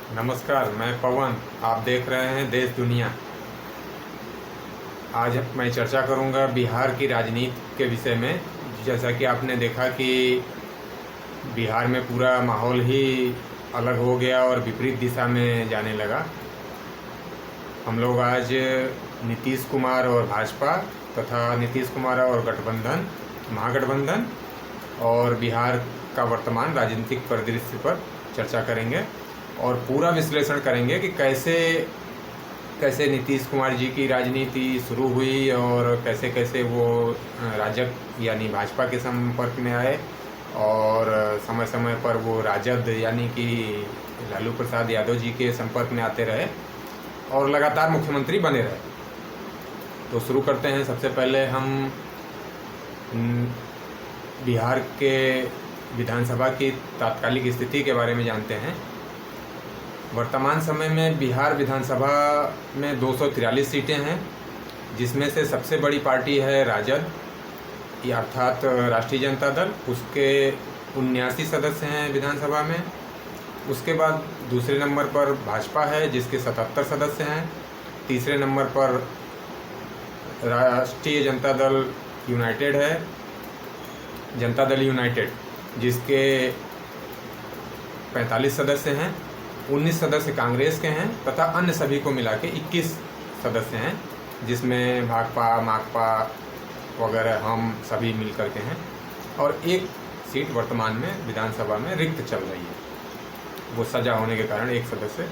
नमस्कार, मैं पवन। आप देख रहे हैं देश दुनिया। आज मैं चर्चा करूंगा बिहार की राजनीति के विषय में। जैसा कि आपने देखा कि बिहार में पूरा माहौल ही अलग हो गया और विपरीत दिशा में जाने लगा। हम लोग आज नीतीश कुमार और भाजपा तथा नीतीश कुमार और गठबंधन, महागठबंधन और बिहार का वर्तमान राजनीतिक परिदृश्य पर चर्चा करेंगे और पूरा विश्लेषण करेंगे कि कैसे नीतीश कुमार जी की राजनीति शुरू हुई और कैसे कैसे वो राजग यानी भाजपा के संपर्क में आए और समय समय पर वो राजद यानी कि लालू प्रसाद यादव जी के संपर्क में आते रहे और लगातार मुख्यमंत्री बने रहे। तो शुरू करते हैं। सबसे पहले हम बिहार के विधानसभा की तात्कालिक स्थिति के बारे में जानते हैं। वर्तमान समय में बिहार विधानसभा में 243 सीटें हैं, जिसमें से सबसे बड़ी पार्टी है राजद अर्थात राष्ट्रीय जनता दल। उसके 79 सदस्य हैं विधानसभा में। उसके बाद दूसरे नंबर पर भाजपा है, जिसके 77 सदस्य हैं। तीसरे नंबर पर राष्ट्रीय जनता दल यूनाइटेड है, जनता दल यूनाइटेड, जिसके 45 सदस्य हैं। 19 सदस्य कांग्रेस के हैं तथा अन्य सभी को मिला के 21 सदस्य हैं, जिसमें भाकपा, माकपा वगैरह हम सभी मिल कर के हैं। और एक सीट वर्तमान में विधानसभा में रिक्त चल रही है। वो सजा होने के कारण एक सदस्य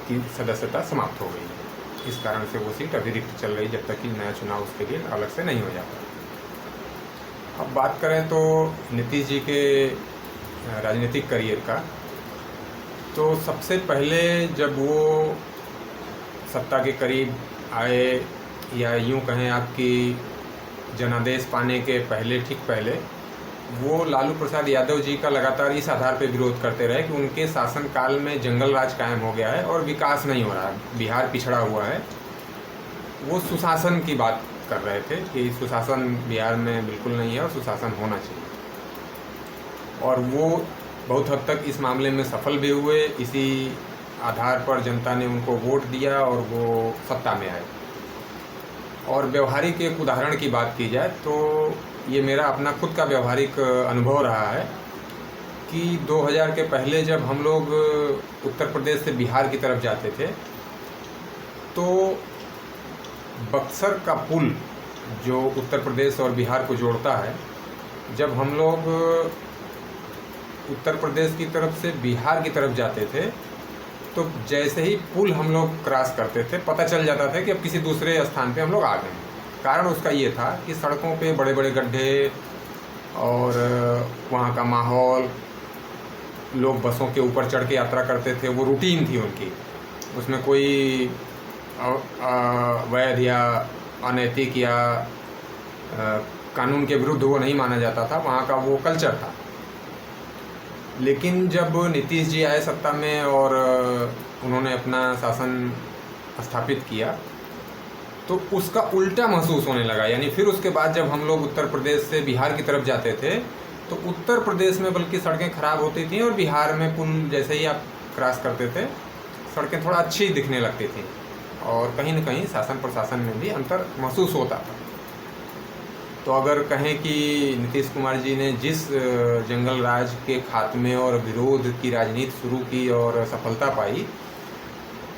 की सदस्यता समाप्त हो गई है। इस कारण से वो सीट अभी रिक्त चल रही, जब तक कि नया चुनाव उसके लिए अलग से नहीं हो जाता। अब बात करें तो नीतीश जी के राजनीतिक करियर का, तो सबसे पहले जब वो सत्ता के करीब आए, या यूं कहें आपकी जनादेश पाने के पहले, ठीक पहले, वो लालू प्रसाद यादव जी का लगातार इस आधार पर विरोध करते रहे कि उनके शासनकाल में जंगल राज कायम हो गया है और विकास नहीं हो रहा है, बिहार पिछड़ा हुआ है। वो सुशासन की बात कर रहे थे कि सुशासन बिहार में बिल्कुल नहीं है और सुशासन होना चाहिए। और वो बहुत हद तक इस मामले में सफल भी हुए। इसी आधार पर जनता ने उनको वोट दिया और वो सत्ता में आए। और व्यवहारिक एक उदाहरण की बात की जाए तो ये मेरा अपना खुद का व्यवहारिक अनुभव रहा है कि 2000 के पहले जब हम लोग उत्तर प्रदेश से बिहार की तरफ जाते थे, तो बक्सर का पुल जो उत्तर प्रदेश और बिहार को जोड़ता है, जब हम लोग उत्तर प्रदेश की तरफ से बिहार की तरफ जाते थे, तो जैसे ही पुल हम लोग क्रॉस करते थे, पता चल जाता था कि अब किसी दूसरे स्थान पे हम लोग आ गए हैं। कारण उसका ये था कि सड़कों पे बड़े बड़े गड्ढे और वहाँ का माहौल, लोग बसों के ऊपर चढ़ के यात्रा करते थे, वो रूटीन थी उनकी। उसमें कोई वैध या अनैतिक या कानून के विरुद्ध वो नहीं माना जाता था, वहाँ का वो कल्चर था। लेकिन जब नीतीश जी आए सत्ता में और उन्होंने अपना शासन स्थापित किया, तो उसका उल्टा महसूस होने लगा। यानी फिर उसके बाद जब हम लोग उत्तर प्रदेश से बिहार की तरफ जाते थे, तो उत्तर प्रदेश में बल्कि सड़कें खराब होती थीं और बिहार में पुल जैसे ही आप क्रॉस करते थे, सड़कें थोड़ा अच्छी दिखने लगती थीं और कहीं न कहीं शासन प्रशासन में भी अंतर महसूस होता था। तो अगर कहें कि नीतीश कुमार जी ने जिस जंगल राज के खात्मे और विरोध की राजनीति शुरू की और सफलता पाई,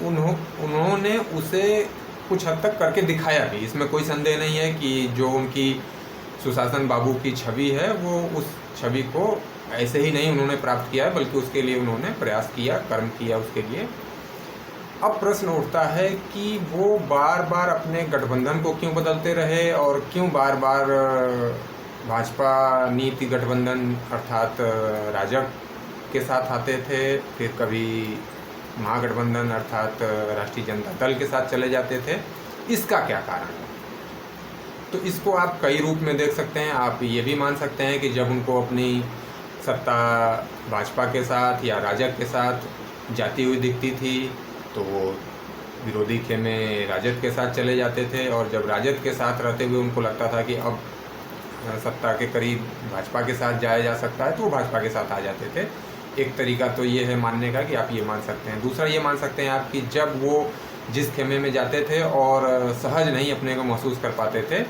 उन्होंने उसे कुछ हद तक करके दिखाया भी। इसमें कोई संदेह नहीं है कि जो उनकी सुशासन बाबू की छवि है, वो उस छवि को ऐसे ही नहीं उन्होंने प्राप्त किया है, बल्कि उसके लिए उन्होंने प्रयास किया, कर्म किया उसके लिए। अब प्रश्न उठता है कि वो बार बार अपने गठबंधन को क्यों बदलते रहे और क्यों बार बार भाजपा नीति गठबंधन अर्थात राजग के साथ आते थे, फिर कभी महागठबंधन अर्थात राष्ट्रीय जनता दल के साथ चले जाते थे। इसका क्या कारण है? तो इसको आप कई रूप में देख सकते हैं। आप ये भी मान सकते हैं कि जब उनको अपनी सत्ता भाजपा के साथ या राजग के साथ जाती हुई दिखती थी, तो वो विरोधी खेमे राजद के साथ चले जाते थे, और जब राजद के साथ रहते हुए उनको लगता था कि अब सत्ता के करीब भाजपा के साथ जाया जा सकता है, तो वो भाजपा के साथ आ जाते थे। एक तरीका तो ये है मानने का कि आप ये मान सकते हैं। दूसरा ये मान सकते हैं आप कि जब वो जिस खेमे में जाते थे और सहज नहीं अपने को महसूस कर पाते थे,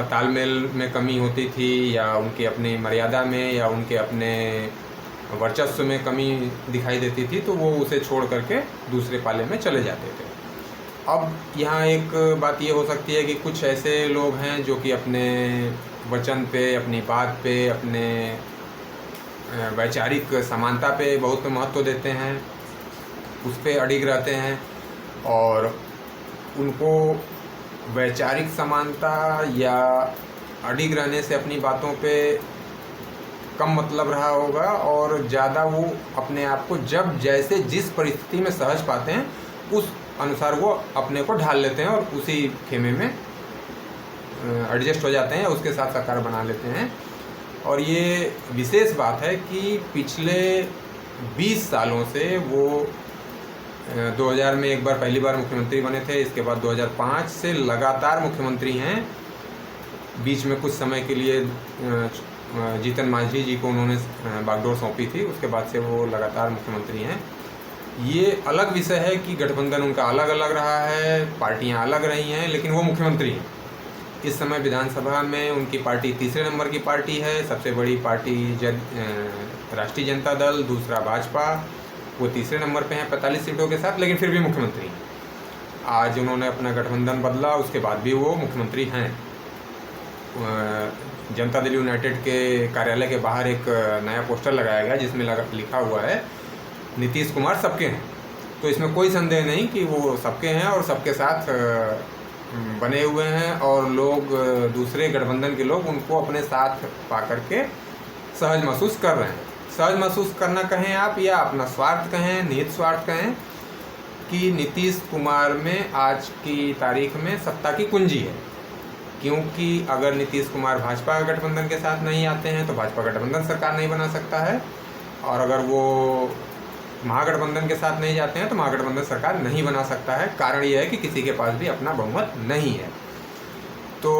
तालमेल में कमी होती थी या उनकी अपनी मर्यादा में या उनके अपने वर्चस्व में कमी दिखाई देती थी, तो वो उसे छोड़ करके दूसरे पाले में चले जाते थे। अब यहाँ एक बात ये हो सकती है कि कुछ ऐसे लोग हैं जो कि अपने वचन पे, अपनी बात पे, अपने वैचारिक समानता पे बहुत महत्व देते हैं, उस पर अडिग रहते हैं और उनको वैचारिक समानता या अडिग रहने से अपनी बातों पे कम मतलब रहा होगा और ज़्यादा वो अपने आप को जब जैसे जिस परिस्थिति में सहज पाते हैं उस अनुसार वो अपने को ढाल लेते हैं और उसी खेमे में एडजस्ट हो जाते हैं, उसके साथ साकार बना लेते हैं। और ये विशेष बात है कि पिछले 20 सालों से वो 2000 में एक बार पहली बार मुख्यमंत्री बने थे, इसके बाद 2005 से लगातार मुख्यमंत्री हैं। बीच में कुछ समय के लिए जीतन मांझी जी को उन्होंने बागडोर सौंपी थी, उसके बाद से वो लगातार मुख्यमंत्री हैं। ये अलग विषय है कि गठबंधन उनका अलग अलग रहा है, पार्टियां अलग रही हैं, लेकिन वो मुख्यमंत्री हैं। इस समय विधानसभा में उनकी पार्टी तीसरे नंबर की पार्टी है, सबसे बड़ी पार्टी राष्ट्रीय जनता दल, दूसरा भाजपा, वो तीसरे नंबर पे हैं 45 सीटों के साथ, लेकिन फिर भी मुख्यमंत्री हैं। आज उन्होंने अपना गठबंधन बदला, उसके बाद भी वो मुख्यमंत्री हैं। जनता दल यूनाइटेड के कार्यालय के बाहर एक नया पोस्टर लगाया गया जिसमें लिखा हुआ है नीतीश कुमार सबके हैं। तो इसमें कोई संदेह नहीं कि वो सबके हैं और सबके साथ बने हुए हैं और लोग, दूसरे गठबंधन के लोग उनको अपने साथ पा करके सहज महसूस कर रहे हैं। सहज महसूस करना कहें आप या अपना स्वार्थ कहें, निहित स्वार्थ कहें, कि नीतीश कुमार में आज की तारीख में सत्ता की कुंजी है। क्योंकि अगर नीतीश कुमार भाजपा गठबंधन के साथ नहीं आते हैं तो भाजपा गठबंधन सरकार नहीं बना सकता है, और अगर वो महागठबंधन के साथ नहीं जाते हैं तो महागठबंधन सरकार नहीं बना सकता है। कारण यह है कि किसी के पास भी अपना बहुमत नहीं है। तो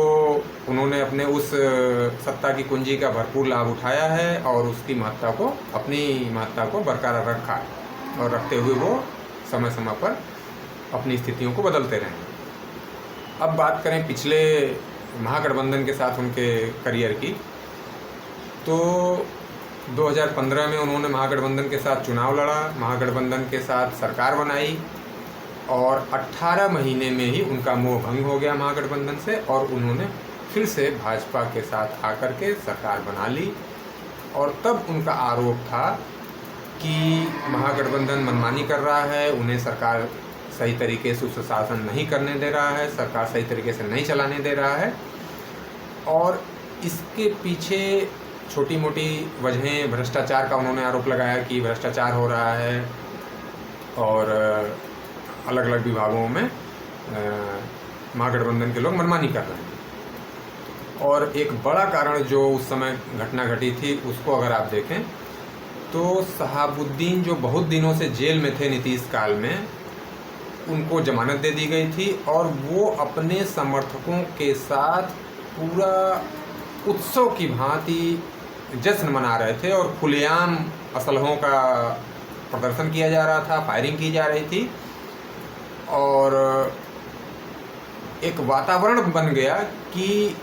उन्होंने अपने उस सत्ता की कुंजी का भरपूर लाभ उठाया है और उसकी महत्ता को, अपनी महत्ता को बरकरार रखा है और रखते हुए वो समय समय पर अपनी स्थितियों को बदलते रहे। अब बात करें पिछले महागठबंधन के साथ उनके करियर की, तो 2015 में उन्होंने महागठबंधन के साथ चुनाव लड़ा, महागठबंधन के साथ सरकार बनाई और 18 महीने में ही उनका मोह भंग हो गया महागठबंधन से और उन्होंने फिर से भाजपा के साथ आकर के सरकार बना ली। और तब उनका आरोप था कि महागठबंधन मनमानी कर रहा है, उन्हें सरकार सही तरीके से सुशासन नहीं करने दे रहा है, सरकार सही तरीके से नहीं चलाने दे रहा है। और इसके पीछे छोटी मोटी वजहें, भ्रष्टाचार का उन्होंने आरोप लगाया कि भ्रष्टाचार हो रहा है और अलग अलग विभागों में महागठबंधन के लोग मनमानी कर रहे हैं। और एक बड़ा कारण जो उस समय घटना घटी थी उसको अगर आप देखें तो शहाबुद्दीन जो बहुत दिनों से जेल में थे नीतीश काल में, उनको जमानत दे दी गई थी और वो अपने समर्थकों के साथ पूरा उत्सव की भांति जश्न मना रहे थे और खुलेआम असलहों का प्रदर्शन किया जा रहा था, फायरिंग की जा रही थी और एक वातावरण बन गया कि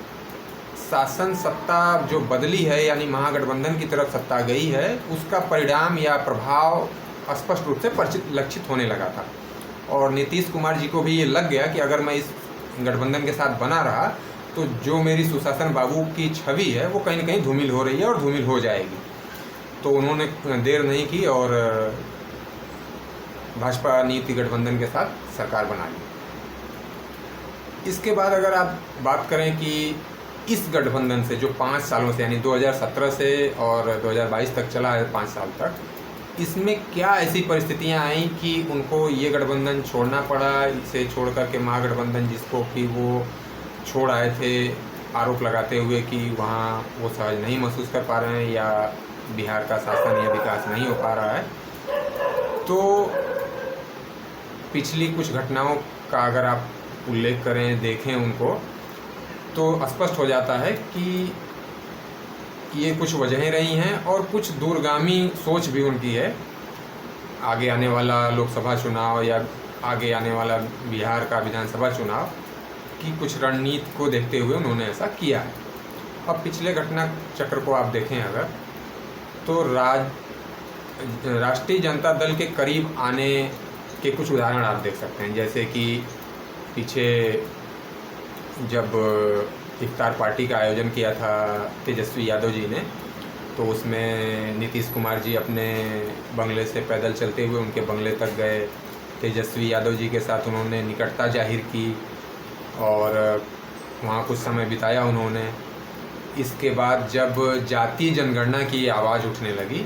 शासन सत्ता जो बदली है, यानी महागठबंधन की तरफ सत्ता गई है, उसका परिणाम या प्रभाव स्पष्ट रूप से लक्षित होने लगा था। और नीतीश कुमार जी को भी ये लग गया कि अगर मैं इस गठबंधन के साथ बना रहा तो जो मेरी सुशासन बाबू की छवि है वो कहीं न कहीं धूमिल हो रही है और धूमिल हो जाएगी। तो उन्होंने देर नहीं की और भाजपा नीति गठबंधन के साथ सरकार बना ली। इसके बाद अगर आप बात करें कि इस गठबंधन से जो 5 सालों से, यानी 2017 से और 2022 तक चला है, 5 साल तक, इसमें क्या ऐसी परिस्थितियां आई कि उनको ये गठबंधन छोड़ना पड़ा, इसे छोड़ करके महागठबंधन जिसको कि वो छोड़ आए थे आरोप लगाते हुए कि वहाँ वो सहज नहीं महसूस कर पा रहे हैं या बिहार का शासन या विकास नहीं हो पा रहा है। तो पिछली कुछ घटनाओं का अगर आप उल्लेख करें, देखें उनको, तो स्पष्ट हो जाता है कि ये कुछ वजहें रही हैं और कुछ दूरगामी सोच भी उनकी है। आगे आने वाला लोकसभा चुनाव या आगे आने वाला बिहार का विधानसभा चुनाव की कुछ रणनीति को देखते हुए उन्होंने ऐसा किया है। अब पिछले घटना चक्र को आप देखें अगर, तो राष्ट्रीय जनता दल के करीब आने के कुछ उदाहरण आप देख सकते हैं। जैसे कि पीछे जब इफ्तार पार्टी का आयोजन किया था तेजस्वी यादव जी ने, तो उसमें नीतीश कुमार जी अपने बंगले से पैदल चलते हुए उनके बंगले तक गए। तेजस्वी यादव जी के साथ उन्होंने निकटता जाहिर की और वहाँ कुछ समय बिताया उन्होंने। इसके बाद जब जातीय जनगणना की आवाज़ उठने लगी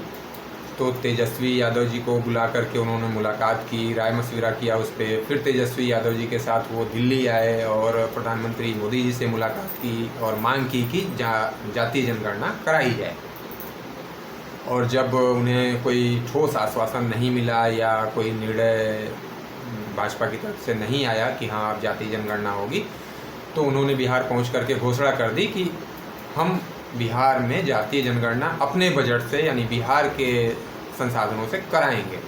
तो तेजस्वी यादव जी को बुला करके उन्होंने मुलाकात की, राय मशविरा किया उस पर। फिर तेजस्वी यादव जी के साथ वो दिल्ली आए और प्रधानमंत्री मोदी जी से मुलाकात की और मांग की कि जातीय जनगणना कराई जाए। और जब उन्हें कोई ठोस आश्वासन नहीं मिला या कोई निर्णय भाजपा की तरफ से नहीं आया कि हाँ अब जातीय जनगणना होगी, तो उन्होंने बिहार पहुंच करके घोषणा कर दी कि हम बिहार में जातीय जनगणना अपने बजट से यानी बिहार के संसाधनों से कराएंगे।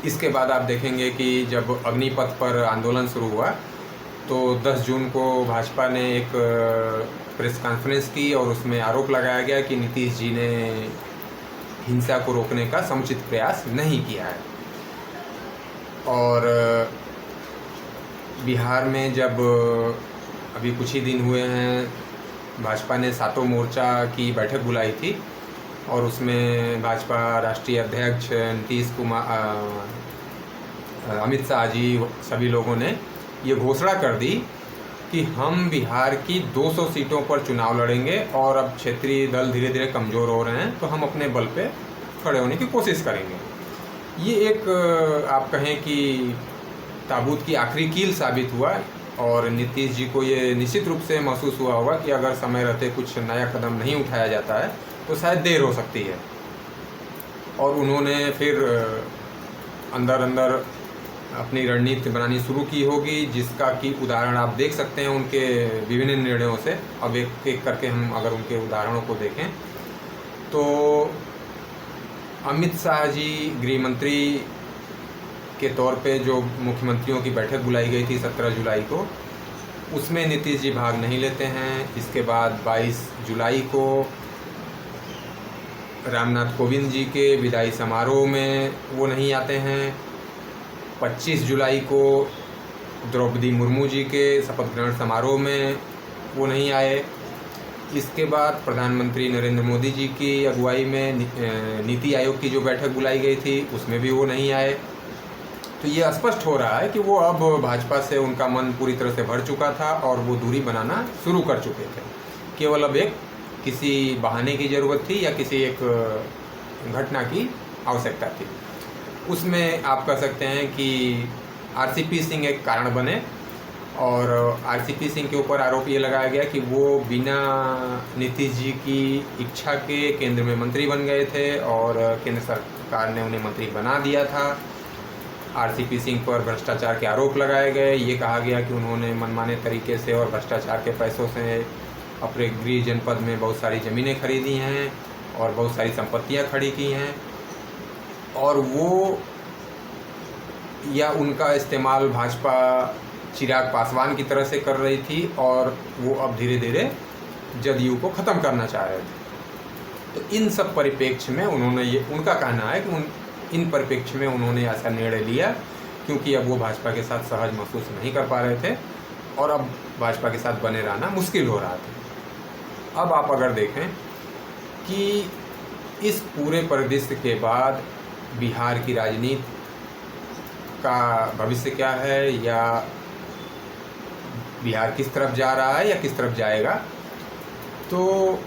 इसके बाद आप देखेंगे कि जब अग्निपथ पर आंदोलन शुरू हुआ तो 10 जून को भाजपा ने एक प्रेस कॉन्फ्रेंस की और उसमें आरोप लगाया गया कि नीतीश जी ने हिंसा को रोकने का समुचित प्रयास नहीं किया है। और बिहार में जब अभी कुछ ही दिन हुए हैं, भाजपा ने 7 मोर्चा की बैठक बुलाई थी और उसमें भाजपा राष्ट्रीय अध्यक्ष नीतीश कुमार, अमित शाह जी, सभी लोगों ने ये घोषणा कर दी कि हम बिहार की 200 सीटों पर चुनाव लड़ेंगे और अब क्षेत्रीय दल धीरे धीरे कमज़ोर हो रहे हैं तो हम अपने बल पे खड़े होने की कोशिश करेंगे। ये एक आप कहें कि ताबूत की आखिरी कील साबित हुआ और नीतीश जी को ये निश्चित रूप से महसूस हुआ होगा कि अगर समय रहते कुछ नया कदम नहीं उठाया जाता है तो शायद देर हो सकती है। और उन्होंने फिर अंदर अंदर अपनी रणनीति बनानी शुरू की होगी, जिसका कि उदाहरण आप देख सकते हैं उनके विभिन्न निर्णयों से। अब एक एक करके हम अगर उनके उदाहरणों को देखें तो अमित शाह जी गृह मंत्री के तौर पे जो मुख्यमंत्रियों की बैठक बुलाई गई थी 17 जुलाई को, उसमें नीतीश जी भाग नहीं लेते हैं। इसके बाद 22 जुलाई को रामनाथ कोविंद जी के विदाई समारोह में वो नहीं आते हैं। 25 जुलाई को द्रौपदी मुर्मू जी के शपथ ग्रहण समारोह में वो नहीं आए। इसके बाद प्रधानमंत्री नरेंद्र मोदी जी की अगुवाई में नीति आयोग की जो बैठक बुलाई गई थी उसमें भी वो नहीं आए। तो ये स्पष्ट हो रहा है कि वो अब भाजपा से उनका मन पूरी तरह से भर चुका था और वो दूरी बनाना शुरू कर चुके थे। केवल अब एक किसी बहाने की ज़रूरत थी या किसी एक घटना की आवश्यकता थी। उसमें आप कह सकते हैं कि आरसीपी सिंह एक कारण बने और आरसीपी सिंह के ऊपर आरोप ये लगाया गया कि वो बिना नीतीश जी की इच्छा के केंद्र में मंत्री बन गए थे और केंद्र सरकार ने उन्हें मंत्री बना दिया था। आरसीपी सिंह पर भ्रष्टाचार के आरोप लगाए गए। ये कहा गया कि उन्होंने मनमाने तरीके से और भ्रष्टाचार के पैसों से अपने गृह जनपद में बहुत सारी ज़मीनें खरीदी हैं और बहुत सारी संपत्तियां खड़ी की हैं और वो या उनका इस्तेमाल भाजपा चिराग पासवान की तरह से कर रही थी और वो अब धीरे धीरे जदयू को ख़त्म करना चाह रहे थे। तो इन सब परिप्रेक्ष्य में उन्होंने ये, उनका कहना है कि इन परिप्रेक्ष्य में उन्होंने ऐसा निर्णय लिया क्योंकि अब वो भाजपा के साथ सहज महसूस नहीं कर पा रहे थे और अब भाजपा के साथ बने रहना मुश्किल हो रहा था। अब आप अगर देखें कि इस पूरे परिदृश्य के बाद बिहार की राजनीति का भविष्य क्या है या बिहार किस तरफ जा रहा है या किस तरफ जाएगा, तो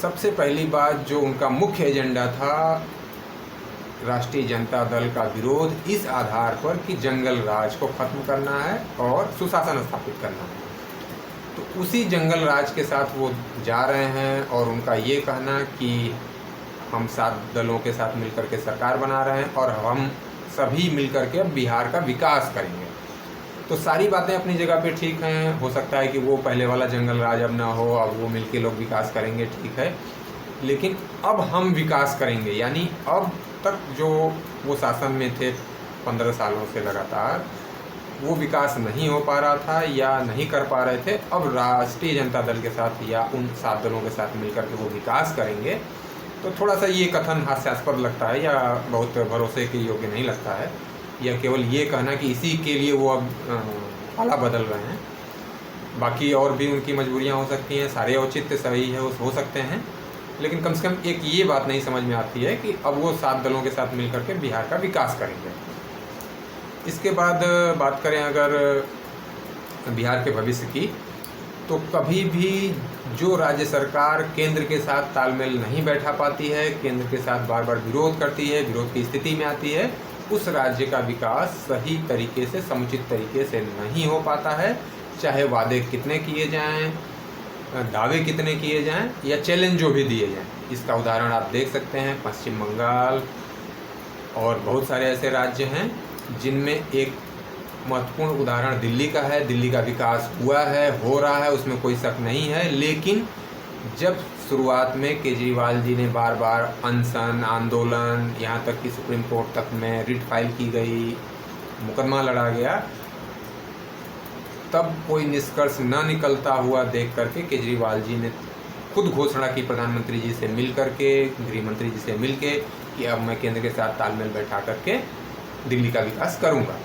सबसे पहली बात जो उनका मुख्य एजेंडा था राष्ट्रीय जनता दल का विरोध इस आधार पर कि जंगल राज को ख़त्म करना है और सुशासन स्थापित करना है। तो उसी जंगल राज के साथ वो जा रहे हैं और उनका ये कहना कि हम 7 दलों के साथ मिलकर के सरकार बना रहे हैं और हम सभी मिलकर के अब बिहार का विकास करेंगे। तो सारी बातें अपनी जगह पे ठीक हैं। हो सकता है कि वो पहले वाला जंगल राज अब ना हो, अब वो मिलके लोग विकास करेंगे, ठीक है। लेकिन अब हम विकास करेंगे, यानी अब तक जो वो शासन में थे 15 सालों से लगातार, वो विकास नहीं हो पा रहा था या नहीं कर पा रहे थे। अब राष्ट्रीय जनता दल के साथ या उन 7 दलों के साथ मिलकर के वो विकास करेंगे। तो थोड़ा सा ये कथन हास्यास्पद लगता है या बहुत भरोसे के योग्य नहीं लगता है, या केवल ये कहना कि इसी के लिए वो अब आला बदल रहे हैं। बाकी और भी उनकी मजबूरियां हो सकती हैं, सारे औचित्य सही है हो सकते हैं, लेकिन कम से कम एक ये बात नहीं समझ में आती है कि अब वो 7 दलों के साथ मिलकर के बिहार का विकास करेंगे। इसके बाद बात करें अगर बिहार के भविष्य की, तो कभी भी जो राज्य सरकार केंद्र के साथ तालमेल नहीं बैठा पाती है, केंद्र के साथ बार बार विरोध करती है, विरोध की स्थिति में आती है, उस राज्य का विकास सही तरीके से, समुचित तरीके से नहीं हो पाता है। चाहे वादे कितने किए जाएं, दावे कितने किए जाएं या चैलेंज जो भी दिए जाएं। इसका उदाहरण आप देख सकते हैं पश्चिम बंगाल और बहुत सारे ऐसे राज्य हैं जिनमें एक महत्वपूर्ण उदाहरण दिल्ली का है। दिल्ली का विकास हुआ है, हो रहा है, उसमें कोई शक नहीं है। लेकिन जब शुरुआत में केजरीवाल जी ने बार बार अनशन, आंदोलन, यहाँ तक कि सुप्रीम कोर्ट तक में रिट फाइल की गई, मुकदमा लड़ा गया, तब कोई निष्कर्ष न निकलता हुआ देख करके केजरीवाल जी ने खुद घोषणा की प्रधानमंत्री जी से मिल करके, गृह मंत्री जी से मिल के, कि अब मैं केंद्र के साथ तालमेल बैठा करके दिल्ली का विकास करूंगा।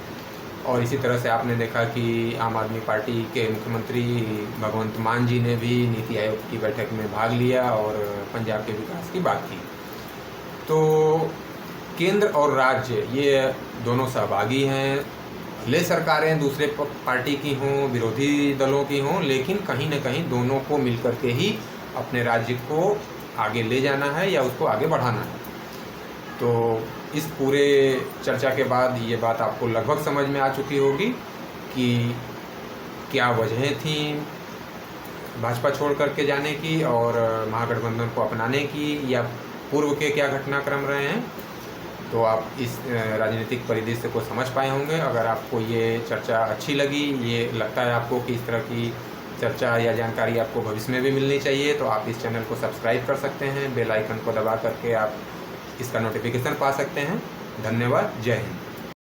और इसी तरह से आपने देखा कि आम आदमी पार्टी के मुख्यमंत्री भगवंत मान जी ने भी नीति आयोग की बैठक में भाग लिया और पंजाब के विकास की बात की। तो केंद्र और राज्य ये दोनों सहभागी हैं, भले सरकारें दूसरे पार्टी की हों, विरोधी दलों की हों, लेकिन कहीं ना कहीं दोनों को मिलकर के ही अपने राज्य को आगे ले जाना है या उसको आगे बढ़ाना है। तो इस पूरे चर्चा के बाद ये बात आपको लगभग समझ में आ चुकी होगी कि क्या वजहें थी भाजपा छोड़ करके जाने की और महागठबंधन को अपनाने की, या पूर्व के क्या घटनाक्रम रहे हैं। तो आप इस राजनीतिक परिदृश्य को समझ पाए होंगे। अगर आपको ये चर्चा अच्छी लगी, ये लगता है आपको कि इस तरह की चर्चा या जानकारी आपको भविष्य में भी मिलनी चाहिए, तो आप इस चैनल को सब्सक्राइब कर सकते हैं। बेल आइकन को दबा करके आप इसका नोटिफिकेशन पा सकते हैं। धन्यवाद। जय हिंद।